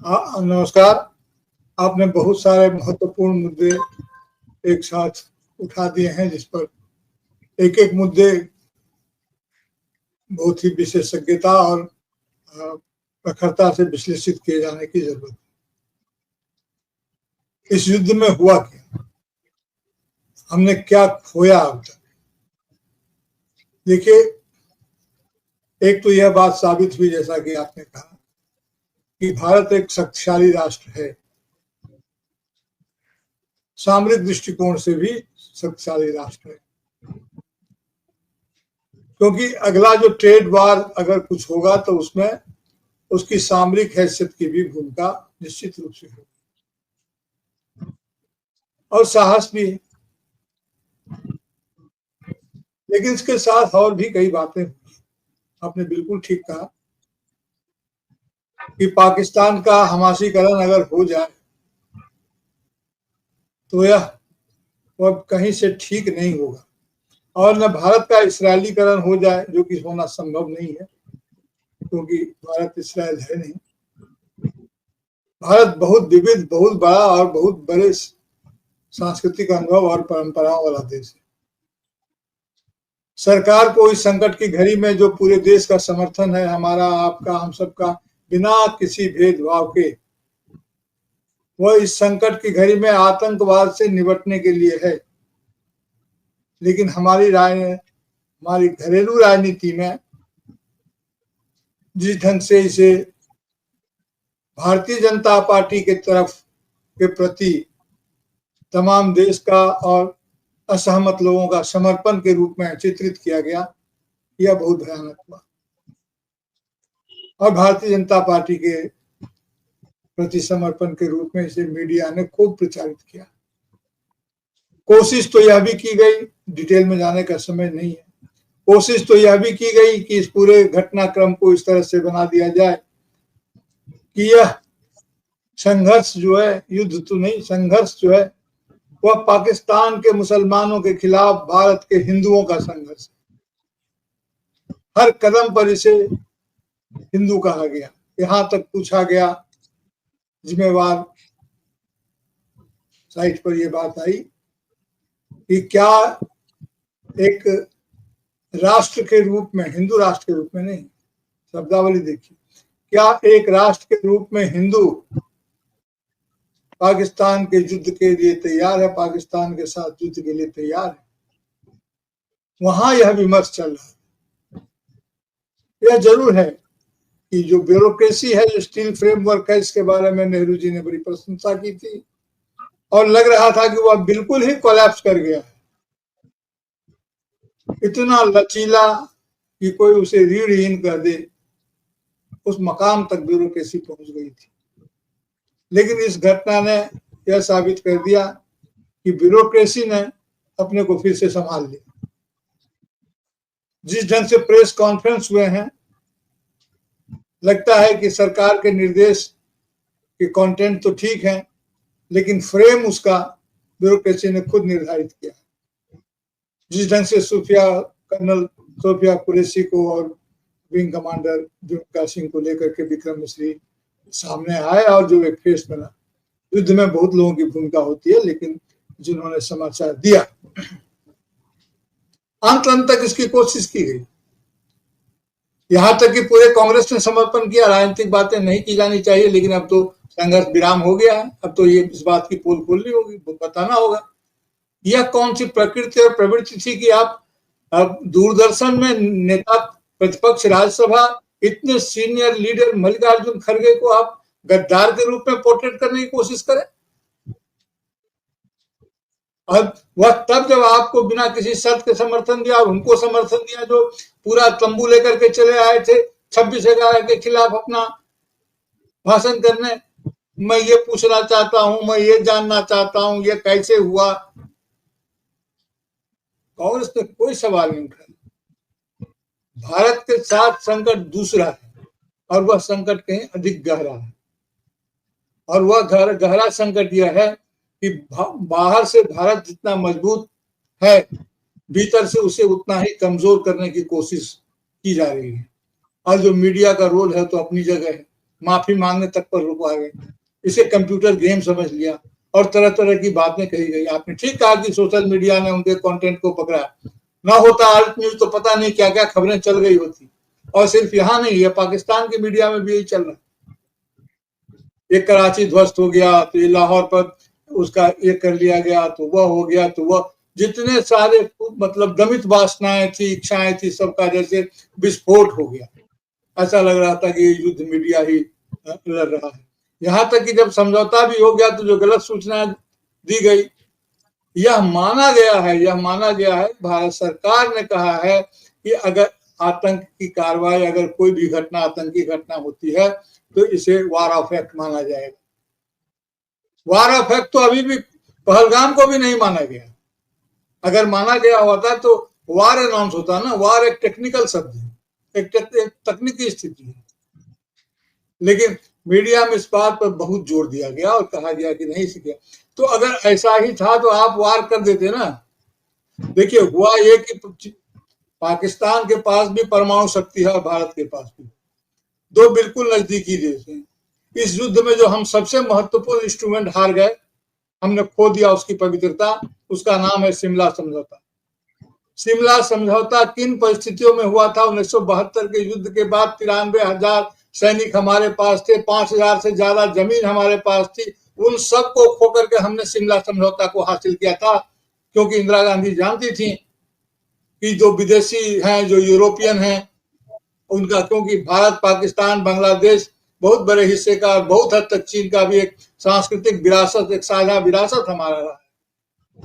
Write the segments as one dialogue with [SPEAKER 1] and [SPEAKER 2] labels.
[SPEAKER 1] नमस्कार। आपने बहुत सारे महत्वपूर्ण मुद्दे एक साथ उठा दिए हैं, जिस पर एक एक मुद्दे बहुत ही विशेषज्ञता और प्रखरता से विश्लेषित किए जाने की जरूरत है। इस युद्ध में हुआ क्या, हमने क्या खोया अब तक? देखिए, एक तो यह बात साबित हुई, जैसा कि आपने कहा, कि भारत एक शक्तिशाली राष्ट्र है, सामरिक दृष्टिकोण से भी शक्तिशाली राष्ट्र है, क्योंकि अगला जो ट्रेड वार अगर कुछ होगा तो उसमें उसकी सामरिक हैसियत की भी भूमिका निश्चित रूप से होगी, और साहस भी। लेकिन इसके साथ और भी कई बातें हुई। आपने बिल्कुल ठीक कहा कि पाकिस्तान का हमासीकरण अगर हो जाए तो यह अब कहीं से ठीक नहीं होगा, और न भारत का इसराइलीकरण हो जाए, जो कि होना संभव नहीं है, क्योंकि भारत इसराइल है नहीं। भारत बहुत विविध, बहुत बड़ा और बहुत बड़े सांस्कृतिक अनुभव और परंपराओं वाला देश है। सरकार को इस संकट की घड़ी में जो पूरे देश का समर्थन है, हमारा, आपका, हम सबका, बिना किसी भेदभाव के, वह इस संकट की घड़ी में आतंकवाद से निपटने के लिए है। लेकिन हमारी घरेलू राजनीति में जिस ढंग से इसे भारतीय जनता पार्टी के तरफ के प्रति तमाम देश का और असहमत लोगों का समर्पण के रूप में चित्रित किया गया, यह बहुत भयानक हुआ, और भारतीय जनता पार्टी के प्रति समर्पण के रूप में इसे मीडिया ने खूब प्रचारित किया। कोशिश तो यह भी की गई, डिटेल में जाने का समय नहीं है, कोशिश तो यह भी की गई कि इस पूरे घटनाक्रम को इस तरह से बना दिया जाए कि यह संघर्ष जो है, युद्ध तो नहीं, संघर्ष जो है वह पाकिस्तान के मुसलमानों के खिलाफ भारत के हिंदुओं का संघर्ष है। हर कदम पर इसे हिंदू कहा गया, यहां तक पूछा गया, जिम्मेवार साइट पर यह बात आई कि क्या एक राष्ट्र के रूप में, हिंदू राष्ट्र के रूप में नहीं, शब्दावली देखिए, क्या एक राष्ट्र के रूप में हिंदू पाकिस्तान के युद्ध के लिए तैयार है, पाकिस्तान के साथ युद्ध के लिए तैयार है? वहां यह विमर्श चल रहा है। यह जरूर है कि जो ब्यूरोक्रेसी है, जो स्टील फ्रेमवर्क है, इसके बारे में नेहरू जी ने बड़ी प्रशंसा की थी, और लग रहा था कि वह बिल्कुल ही कोलैप्स कर गया है, इतना लचीला कि कोई उसे रीढ़हीन कर दे, उस मकाम तक ब्यूरोक्रेसी पहुंच गई थी। लेकिन इस घटना ने यह साबित कर दिया कि ब्यूरोक्रेसी ने अपने को फिर से संभाल लिया। जिस ढंग से प्रेस कॉन्फ्रेंस हुए हैं, लगता है कि सरकार के निर्देश के कंटेंट तो ठीक है, लेकिन फ्रेम उसका ब्यूरोक्रेसी ने खुद निर्धारित किया। जिस ढंग से कर्नल सोफिया कुरैशी को और विंग कमांडर जुल्फिकार सिंह को लेकर के विक्रम मिश्री सामने आए, और जो एक फेस बना, युद्ध में बहुत लोगों की भूमिका होती है, लेकिन जिन्होंने समाचार दिया, अंत तक इसकी कोशिश की गई, यहां तक कि पूरे कांग्रेस ने समर्पण किया। राजनीतिक बातें नहीं की जानी चाहिए, लेकिन अब तो संघर्ष विराम हो गया है, अब तो ये इस बात की पोल खोलनी होगी, बताना होगा यह कौन सी प्रकृति और प्रवृत्ति थी कि आप अब दूरदर्शन में नेता प्रतिपक्ष राज्यसभा, इतने सीनियर लीडर मल्लिकार्जुन खड़गे को आप गद्दार के रूप में पोर्ट्रेट करने की कोशिश करें। और वह तब जब आपको बिना किसी शर्त के समर्थन दिया, और उनको समर्थन दिया जो पूरा तंबू लेकर के चले आए थे 26/11 के खिलाफ अपना भाषण करने। मैं ये पूछना चाहता हूं, मैं ये जानना चाहता हूं, ये कैसे हुआ? कांग्रेस ने कोई सवाल नहीं उठाया। भारत के साथ संकट दूसरा है, और वह संकट कहीं अधिक गहरा है, और वह गहरा संकट यह है कि बाहर से भारत जितना मजबूत है, भीतर से उसे उतना ही कमजोर करने की कोशिश की जा रही है। और जो मीडिया का रोल है तो अपनी जगह है, माफी मांगने तक पर रुकवा गए। इसे कंप्यूटर गेम समझ लिया और तरह तरह की बातें कही गई। आपने ठीक कहा कि सोशल मीडिया ने उनके कंटेंट को पकड़ा। ना होता अल्ट न्यूज तो पता नहीं क्या क्या खबरें चल गई होती। और सिर्फ यहाँ नहीं है, पाकिस्तान की मीडिया में भी यही चल रहा है। ये कराची ध्वस्त हो गया तो ये लाहौर पर उसका ये कर लिया गया, तो वह हो गया, तो वह, जितने सारे मतलब दमित वासनाएं थी, इच्छाएं थी, सबका जैसे विस्फोट हो गया। ऐसा लग रहा था कि ये युद्ध मीडिया ही लड़ रहा है। यहाँ तक कि जब समझौता भी हो गया तो जो गलत सूचना दी गई, यह माना गया है, भारत सरकार ने कहा है कि अगर आतंक की कार्रवाई, अगर कोई भी घटना, आतंकी घटना होती है तो इसे वार ऑफ एक्ट माना जाएगा। वार ऑफ एक्ट तो अभी भी पहलगाम को भी नहीं माना गया। अगर माना गया होता तो वार अनाउंस होता ना। वार एक टेक्निकल शब्द है, एक तकनीकी स्थिति है, लेकिन मीडिया में इस बात पर बहुत जोर दिया गया और कहा गया कि नहीं सीखे। तो अगर ऐसा ही था तो आप वार कर देते ना। देखिए, हुआ ये कि पाकिस्तान के पास भी परमाणु शक्ति है और भारत के पास भी, दो बिल्कुल नजदीकी देश हैं। इस युद्ध में जो हम सबसे महत्वपूर्ण इंस्ट्रूमेंट हार गए, हमने खो दिया उसकी पवित्रता, उसका नाम है शिमला समझौता। शिमला समझौता किन परिस्थितियों में हुआ था? 1972 के युद्ध के बाद 93,000 सैनिक हमारे पास थे, 5,000 से ज्यादा जमीन हमारे पास थी। उन सबको खो करके हमने शिमला समझौता को हासिल किया था, क्योंकि इंदिरा गांधी जानती थी कि जो विदेशी हैं, जो यूरोपियन हैं, उनका, क्योंकि भारत, पाकिस्तान, बांग्लादेश बहुत बड़े हिस्से का, बहुत हद तक चीन का भी एक सांस्कृतिक विरासत, एक साझा विरासत हमारा रहा है।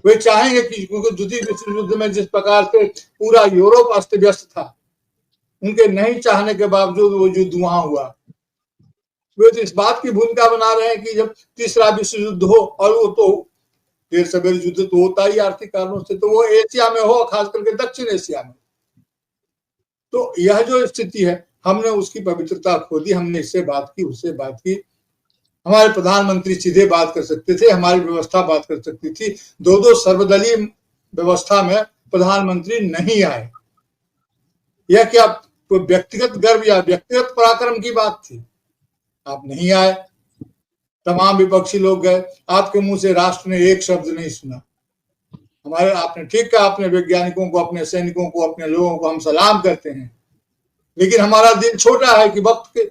[SPEAKER 1] वे चाहेंगे कि, क्योंकि द्वितीय विश्व युद्ध में जिस प्रकार से पूरा यूरोप अस्त व्यस्त था, उनके नहीं चाहने के बावजूद वो युद्ध वहां हुआ। वे तो इस बात की भूमिका बना रहे हैं कि जब तीसरा विश्व युद्ध हो, और वो तो देर सवेर युद्ध तो होता ही आर्थिक कारणों से, तो वो एशिया में हो, खास करके दक्षिण एशिया में। तो यह जो स्थिति है, हमने उसकी पवित्रता खो दी। हमने इससे बात की, उससे बात की। हमारे प्रधानमंत्री सीधे बात कर सकते थे, हमारी व्यवस्था बात कर सकती थी। दो सर्वदलीय व्यवस्था में प्रधानमंत्री नहीं आए। यह क्या व्यक्तिगत गर्व या व्यक्तिगत पराक्रम की बात थी? आप नहीं आए, तमाम विपक्षी लोग गए, आपके मुंह से राष्ट्र ने एक शब्द नहीं सुना। हमारे, आपने ठीक कहा, अपने वैज्ञानिकों को, अपने सैनिकों को, अपने लोगों को हम सलाम करते हैं, लेकिन हमारा दिल छोटा है कि वक्त के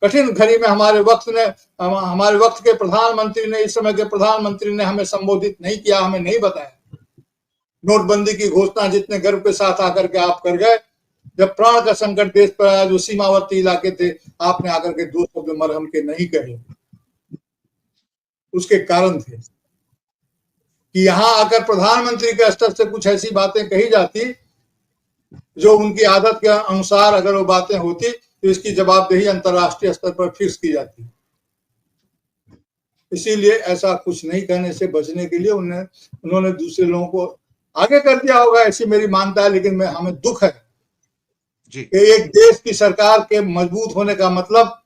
[SPEAKER 1] कठिन घड़ी में हमारे वक्त के प्रधानमंत्री ने, इस समय के प्रधानमंत्री ने हमें संबोधित नहीं किया, हमें नहीं बताया। नोटबंदी की घोषणा जितने गर्व के साथ आकर के आप कर गए, जब प्राण का संकट देश पर आया, जो सीमावर्ती इलाके थे, आपने आकर के दो शब्द मरहम के नहीं कहे। उसके कारण थे कि यहां आकर प्रधानमंत्री के स्तर से कुछ ऐसी बातें कही जाती जो उनकी आदत के अनुसार अगर वो बातें होती तो इसकी जवाबदेही अंतर्राष्ट्रीय स्तर पर फिक्स की जाती। इसीलिए ऐसा कुछ नहीं कहने से बचने के लिए उन्होंने दूसरे लोगों को आगे कर दिया होगा, ऐसी मेरी मानता है। लेकिन हमें दुख है कि एक देश की सरकार के मजबूत होने का मतलब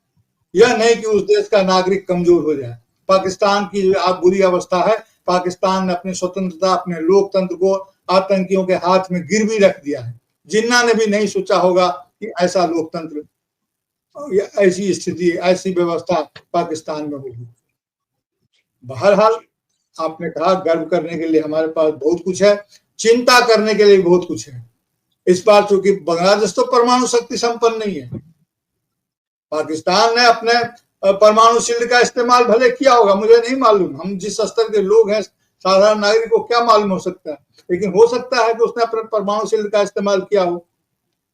[SPEAKER 1] यह नहीं कि उस देश का नागरिक कमजोर हो जाए। पाकिस्तान की आप बुरी अवस्था है, पाकिस्तान ने अपनी स्वतंत्रता, अपने लोकतंत्र को आतंकियों के हाथ में गिरवी रख दिया है। जिन्ना ने भी नहीं सोचा होगा कि ऐसा लोकतंत्र, ऐसी स्थिति, ऐसी व्यवस्था पाकिस्तान में होगी। बहरहाल, आपने कहा गर्व करने के लिए हमारे पास बहुत कुछ है, चिंता करने के लिए बहुत कुछ है। इस बार चूंकि बांग्लादेश तो परमाणु शक्ति संपन्न नहीं है, पाकिस्तान ने अपने परमाणु शील्ड का इस्तेमाल भले किया होगा, मुझे नहीं मालूम, हम जिस स्तर के लोग हैं, साधारण नागरिक को क्या मालूम हो सकता है, लेकिन हो सकता है कि उसने अपने परमाणु शील्ड का इस्तेमाल किया हो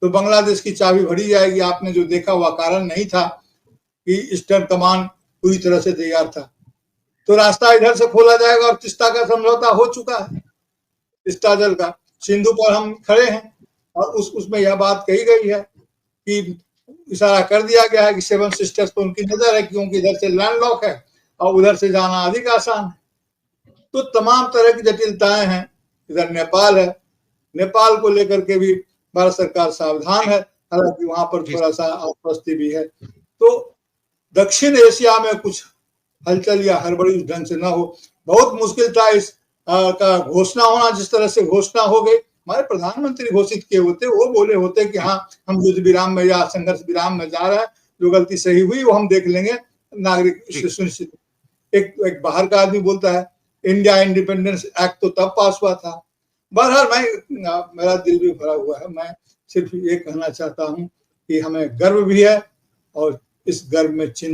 [SPEAKER 1] तो बांग्लादेश की चाबी भरी जाएगी। आपने जो देखा वह कारण नहीं था कि ईस्टर्न कमान पूरी तरह से तैयार था, तो रास्ता इधर से खोला जाएगा। और तिस्ता का समझौता हो चुका है, तिस्ता जल का, सिंधु पर हम खड़े हैं, और उसमें यह बात कही गई है कि इशारा कर दिया गया है कि सेवन सिस्टर्स पर उनकी नजर है, क्योंकि इधर से लैंडलॉक है और उधर से जाना अधिक आसान है। तो तमाम तरह की जटिलताएं हैं। इधर नेपाल है, नेपाल को लेकर के भी भारत सरकार सावधान है, हालांकि वहां पर थोड़ा सा आश्वस्ति भी है। तो दक्षिण एशिया में कुछ हलचल या हड़बड़ी उस ढंग से ना हो, बहुत मुश्किल था इस का घोषणा होना। जिस तरह से घोषणा हो गई, हमारे प्रधानमंत्री घोषित किए होते, वो बोले होते कि हाँ हम युद्ध विराम में या संघर्ष विराम में जा रहे हैं, जो गलती सही हुई वो हम देख लेंगे, नागरिक से सुनिश्चित। एक बाहर का आदमी बोलता है इंडिया इंडिपेंडेंस एक्ट तो तब पास हुआ था। बहरहाल मेरा दिल भी भरा हुआ है। मैं सिर्फ ये कहना चाहता हूँ कि हमें गर्व भी है और इस गर्व में चिंता